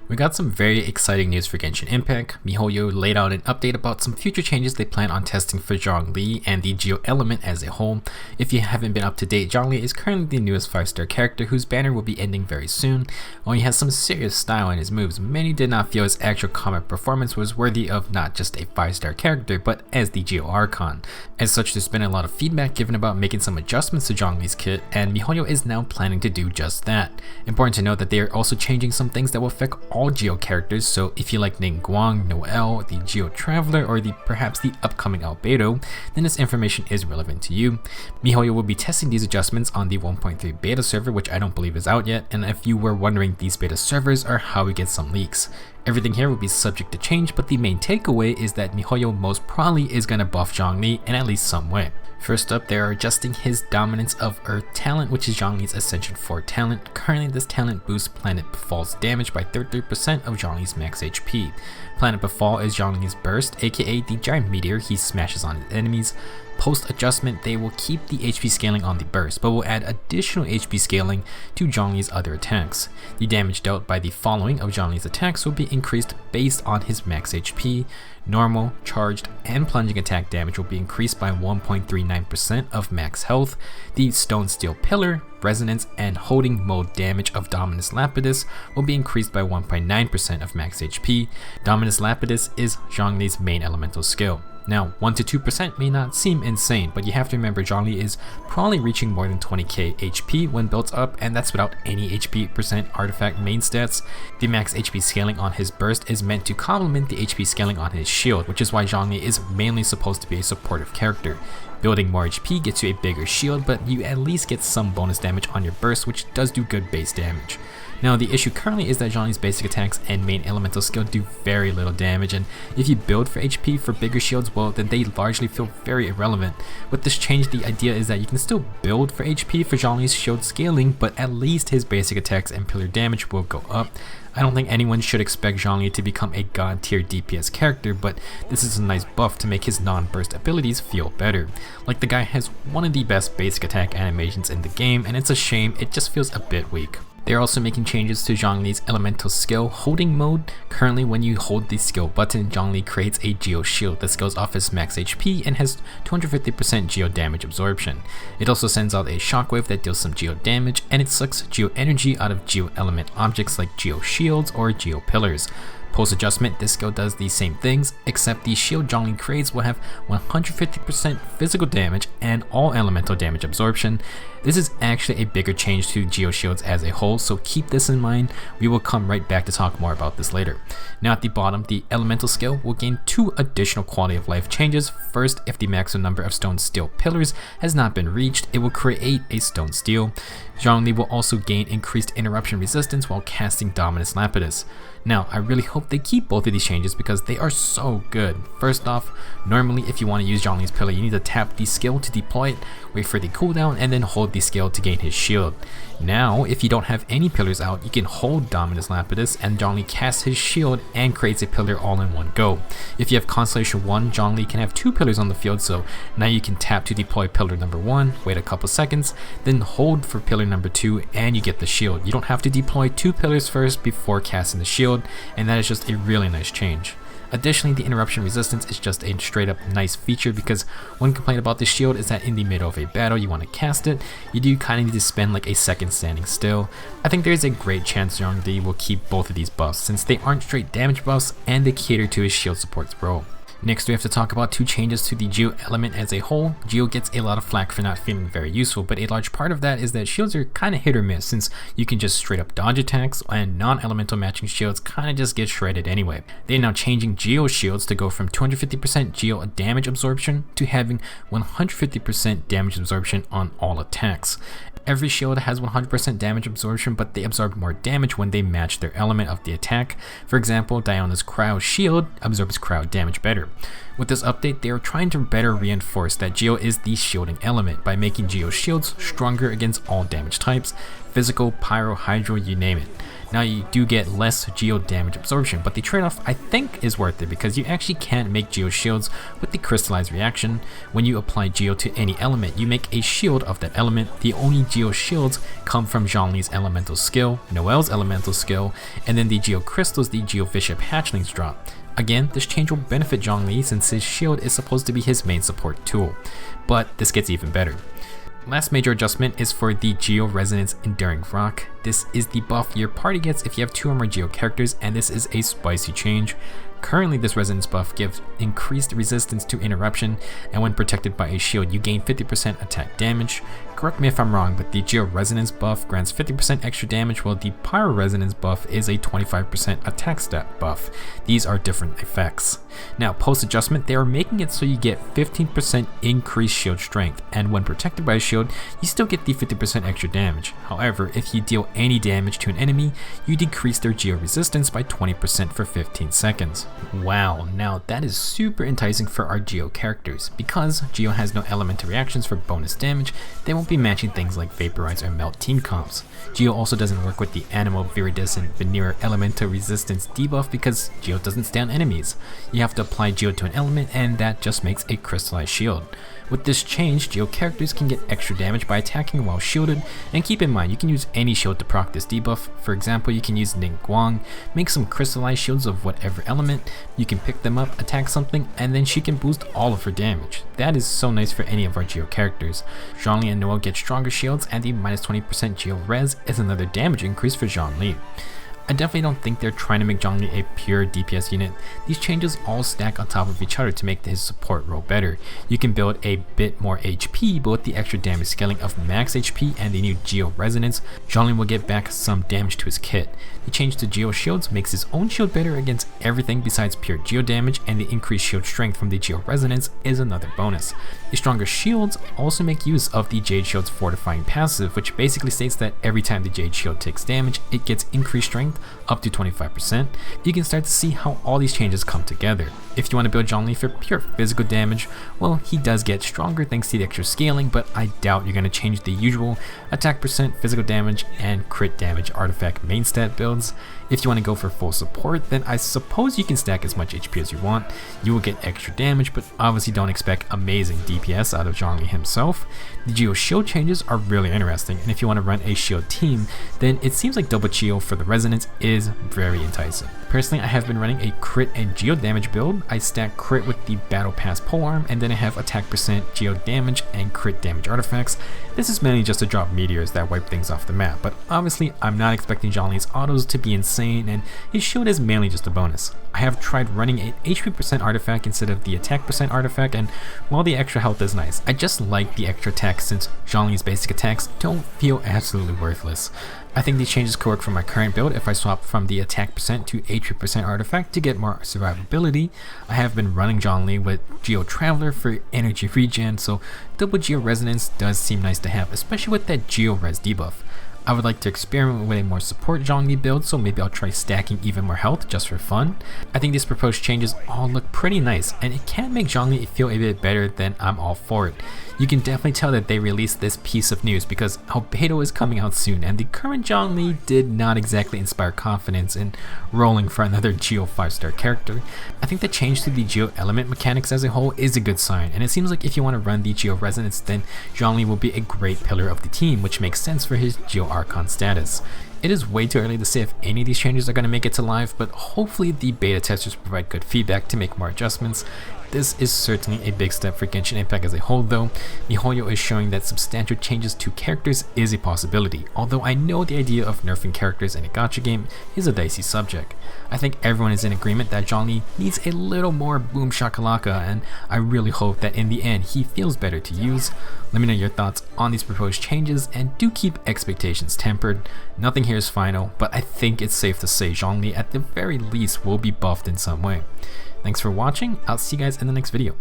We got some very exciting news for Genshin Impact. Mihoyo laid out an update about some future changes they plan on testing for Zhongli and the Geo Element as a whole. If you haven't been up to date, Zhongli is currently the newest 5-star character whose banner will be ending very soon. While he has some serious style in his moves, many did not feel his actual combat performance was worthy of not just a 5-star character, but as the Geo Archon. As such, there's been a lot of feedback given about making some adjustments to Zhongli's kit, and Mihoyo is now planning to do just that. Important to note that they are also changing some things that will affect all Geo characters, so if you like Ningguang, Noelle, the Geo Traveler, or perhaps the upcoming Albedo, then this information is relevant to you. Mihoyo will be testing these adjustments on the 1.3 beta server, which I don't believe is out yet, and if you were wondering, these beta servers are how we get some leaks. Everything here will be subject to change, but the main takeaway is that Mihoyo most probably is going to buff Zhongli in at least some way. First up, they are adjusting his Dominance of Earth talent, which is Zhongli's Ascension 4 talent. Currently, this talent boosts Planet Befall's damage by 33% of Zhongli's max HP. Planet Befall is Zhongli's burst, aka the giant meteor he smashes on his enemies. Post adjustment, they will keep the HP scaling on the burst, but will add additional HP scaling to Zhongli's other attacks. The damage dealt by the following of Zhongli's attacks will be increased based on his max HP. Normal, charged, and plunging attack damage will be increased by 1.39% of max health. The Stone Steel Pillar, Resonance, and Holding Mode damage of Dominus Lapidis will be increased by 1.9% of max HP. Dominus Lapidis is Zhongli's main elemental skill. Now, 1-2% may not seem insane, but you have to remember Zhongli is probably reaching more than 20k HP when built up, and that's without any HP percent artifact main stats. The max HP scaling on his burst is meant to complement the HP scaling on his shield, which is why Zhongli is mainly supposed to be a supportive character. Building more HP gets you a bigger shield, but you at least get some bonus damage on your burst, which does do good base damage. Now, the issue currently is that Zhongli's basic attacks and main elemental skill do very little damage, and if you build for HP for bigger shields, well, then they largely feel very irrelevant. With this change, the idea is that you can still build for HP for Zhongli's shield scaling, but at least his basic attacks and pillar damage will go up. I don't think anyone should expect Zhongli to become a god tier DPS character, but this is a nice buff to make his non-burst abilities feel better. Like, the guy has one of the best basic attack animations in the game, and it's a shame it just feels a bit weak. They're also making changes to Zhongli's elemental skill holding mode. Currently, when you hold the skill button, Zhongli creates a Geo Shield that scales off his max HP and has 250% Geo damage absorption. It also sends out a shockwave that deals some Geo damage, and it sucks Geo energy out of Geo Element objects like Geo Shields or Geo Pillars. Post adjustment, this skill does the same things, except the shield Zhongli creates will have 150% physical damage and all elemental damage absorption. This is actually a bigger change to Geo Shields as a whole, so keep this in mind. We will come right back to talk more about this later. Now at the bottom, the elemental skill will gain 2 additional quality of life changes. First, if the maximum number of stone steel pillars has not been reached, it will create a stone steel. Zhongli will also gain increased interruption resistance while casting Dominus Lapidis. Now, I really hope they keep both of these changes because they are so good. First off, normally if you want to use Zhongli's pillar, you need to tap the skill to deploy it, wait for the cooldown, and then hold the skill to gain his shield. Now, if you don't have any pillars out, you can hold Dominus Lapidis and Zhongli casts his shield and creates a pillar all in one go. If you have Constellation 1, Zhongli can have 2 pillars on the field, so now you can tap to deploy pillar number 1, wait a couple seconds, then hold for pillar number 2, and you get the shield. You don't have to deploy 2 pillars first before casting the shield, and that is just a really nice change. Additionally, the interruption resistance is just a straight up nice feature because one complaint about this shield is that in the middle of a battle you want to cast it, you do kind of need to spend like a second standing still. I think there is a great chance Zhongli will keep both of these buffs since they aren't straight damage buffs and they cater to his shield support's role. Next, we have to talk about 2 changes to the Geo element as a whole. Geo gets a lot of flack for not feeling very useful, but a large part of that is that shields are kind of hit or miss since you can just straight up dodge attacks and non-elemental matching shields kind of just get shredded anyway. They are now changing Geo Shields to go from 250% Geo damage absorption to having 150% damage absorption on all attacks. Every shield has 100% damage absorption, but they absorb more damage when they match their element of the attack. For example, Diana's Cryo Shield absorbs cryo damage better. With this update, they are trying to better reinforce that Geo is the shielding element by making Geo Shields stronger against all damage types, physical, pyro, hydro, you name it. Now you do get less geo damage absorption, but the trade-off I think is worth it because you actually can't make geo shields with the crystallized reaction. When you apply geo to any element, you make a shield of that element. The only geo shields come from Zhongli's elemental skill, Noelle's elemental skill, and then the geo crystals the geo bishop hatchlings drop. Again, this change will benefit Zhongli since his shield is supposed to be his main support tool, but this gets even better. Last major adjustment is for the Geo Resonance Enduring Rock. This is the buff your party gets if you have 2 or more Geo characters, and this is a spicy change. Currently, this resonance buff gives increased resistance to interruption, and when protected by a shield, you gain 50% attack damage. Correct me if I'm wrong, but the Geo Resonance buff grants 50% extra damage, while the Pyro Resonance buff is a 25% attack stat buff. These are different effects. Now, post-adjustment, they are making it so you get 15% increased shield strength, and when protected by a shield, you still get the 50% extra damage. However, if you deal any damage to an enemy, you decrease their Geo resistance by 20% for 15 seconds. Wow, now that is super enticing for our Geo characters. Because Geo has no elemental reactions for bonus damage, they won't be matching things like Vaporize or Melt team comps. Geo also doesn't work with the Animal, Viridescent, Veneer elemental resistance debuff because Geo doesn't stay on enemies. You have to apply Geo to an element, and that just makes a crystallized shield. With this change, Geo characters can get extra damage by attacking while shielded, and keep in mind you can use any shield to proc this debuff. For example, you can use Ning Guang, make some crystallized shields of whatever element, you can pick them up, attack something, and then she can boost all of her damage. That is so nice for any of our Geo characters. Zhongli and Noelle get stronger shields, and the minus 20% Geo res is another damage increase for Zhongli. I definitely don't think they're trying to make Zhongli a pure DPS unit. These changes all stack on top of each other to make his support role better. You can build a bit more HP, but with the extra damage scaling of max HP and the new Geo Resonance, Zhongli will get back some damage to his kit. The change to Geo Shields makes his own shield better against everything besides pure Geo damage, and the increased shield strength from the Geo Resonance is another bonus. The stronger shields also make use of the Jade Shield's fortifying passive, which basically states that every time the Jade Shield takes damage, it gets increased strength up to 25%. You can start to see how all these changes come together. If you want to build Zhongli for pure physical damage, well, he does get stronger thanks to the extra scaling, but I doubt you're going to change the usual attack percent, physical damage, and crit damage artifact main stat builds. If you want to go for full support, then I suppose you can stack as much HP as you want. You will get extra damage, but obviously don't expect amazing DPS out of Zhongli himself. The Geo Shield changes are really interesting, and if you want to run a shield team, then it seems like double Geo for the Resonance is very enticing. Personally, I have been running a crit and Geo damage build. I stack crit with the Battle Pass polearm, and then I have attack percent, Geo damage, and crit damage artifacts. This is mainly just to drop meteors that wipe things off the map, but obviously I'm not expecting Zhongli's autos to be insane, and his shield is mainly just a bonus. I have tried running an HP percent artifact instead of the attack percent artifact, and while the extra health is nice, I just like the extra attack since Zhongli's basic attacks don't feel absolutely worthless. I think these changes could work for my current build if I swap from the attack percent to HP percent artifact to get more survivability. I have been running Zhongli with Geo Traveler for energy regen, so double Geo Resonance does seem nice to have, especially with that Geo Res debuff. I would like to experiment with a more support Zhongli build, so maybe I'll try stacking even more health just for fun. I think these proposed changes all look pretty nice, and it can make Zhongli feel a bit better, then I'm all for it. You can definitely tell that they released this piece of news because Albedo is coming out soon, and the current Zhongli did not exactly inspire confidence in rolling for another Geo 5-star character. I think the change to the Geo element mechanics as a whole is a good sign, and it seems like if you want to run the Geo Resonance, then Zhongli will be a great pillar of the team, which makes sense for his Geo Archon status. It is way too early to say if any of these changes are going to make it to live, but hopefully the beta testers provide good feedback to make more adjustments. This is certainly a big step for Genshin Impact as a whole though. Mihoyo is showing that substantial changes to characters is a possibility, although I know the idea of nerfing characters in a gacha game is a dicey subject. I think everyone is in agreement that Zhongli needs a little more boom shakalaka, and I really hope that in the end he feels better to use. Let me know your thoughts on these proposed changes, and do keep expectations tempered. Nothing here is final, but I think it's safe to say Zhongli at the very least will be buffed in some way. Thanks for watching, I'll see you guys in the next video.